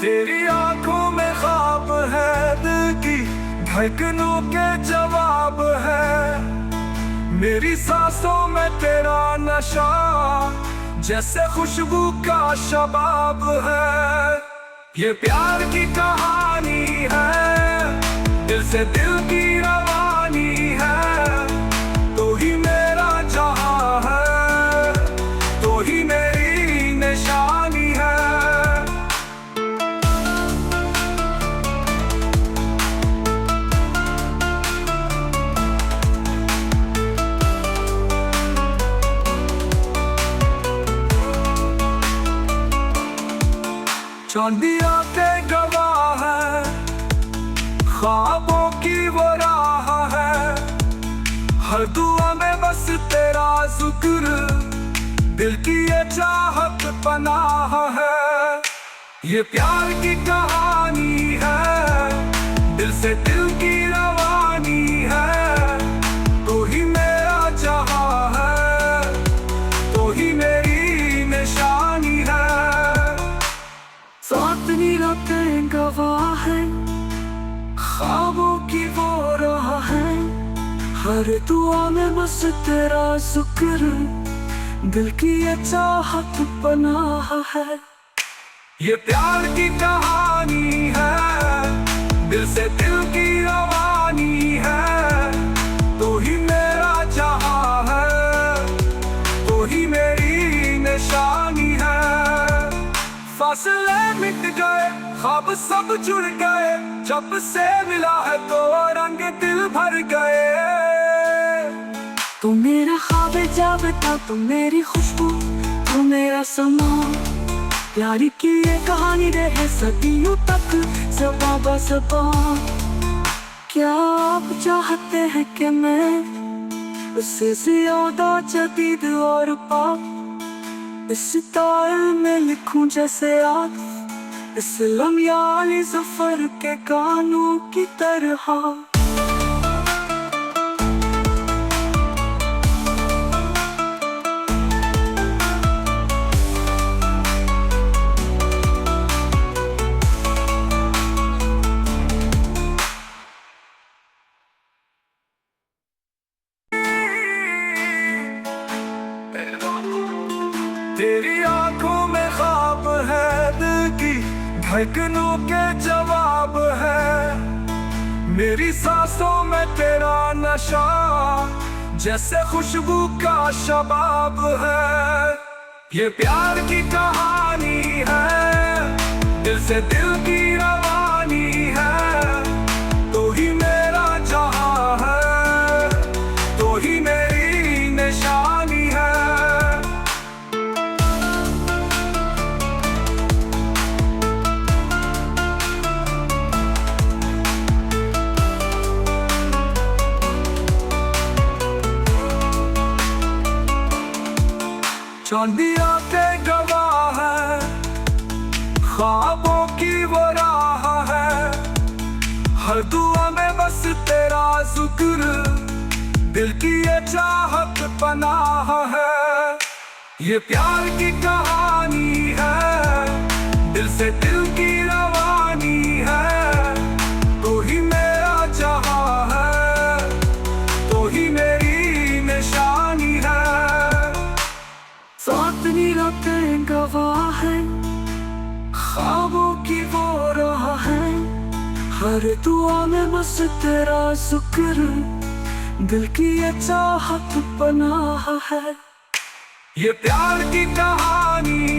तेरी आंखों में ख्वाब है, दिल की धड़कनों के जवाब है। मेरी सांसों में तेरा नशा, जैसे खुशबू का शबाब है। ये प्यार की कहानी है, दिल से दिल की रवानी है। तो ही मेरा जहां है, तो ही मेरी निशानी है। चांदिया पे गवाह है, ख्वाबों की वो राह है। हर दुआ में बस तेरा जिक्र, दिल की ये चाहत पनाह है। ये प्यार की कहानी है, दिल से दिल की रवानी है। तो ही मेरा जहां है, तो ही मेरी निशानी है। साथ रातें गवाह है, ख्वाबों की वो राह है। हर दुआ में बस तेरा जिक्र, दिल की ये चाहत पनाह है। ये प्यार की कहानी है, दिल से दिल की रवानी है। तो ही मेरा जहां है, तो ही मेरी निशानी है। फासले मिट गए, ख्वाब सब जुड़ गए। जब से मिला है तो रंग दिल भर गए। तू मेरा ख्वाब जागता, तू मेरी खुशबू, तू मेरा समा। प्यार की ये कहानी रहे सदियों तक, ज़बां बज़बां। क्या आप चाहते हैं कि मैं उससे ज्यादा जदीद और पाक इस ताल में लिखूं जैसे आप, इस लम्याली ज़फ़र के गानों की तरह। तेरी आंखों में ख्वाब है, दिल की धड़कनों के जवाब है। मेरी सांसों में तेरा नशा, जैसे खुशबू का शबाब है। ये प्यार की कहानी है, दिल से दिल की रवानी है। तो ही मेरा जहां है, तो ही मेरी निशानी है। चांदिया पे गवाह है, ख्वाबों की वो राह है। हर दुआ में बस तेरा जिक्र, दिल की ये चाहत पनाह है। ये प्यार की कहानी है, दिल से दिल की रवानी है। तो ही मेरा जहां है, तो ही मेरी निशानी है। साथ रातें गवाह है, ख्वाबों की वो राह है। हर दुआ में बस तेरा जिक्र, दिल की ये चाहत पनाह है। ये प्यार की कहानी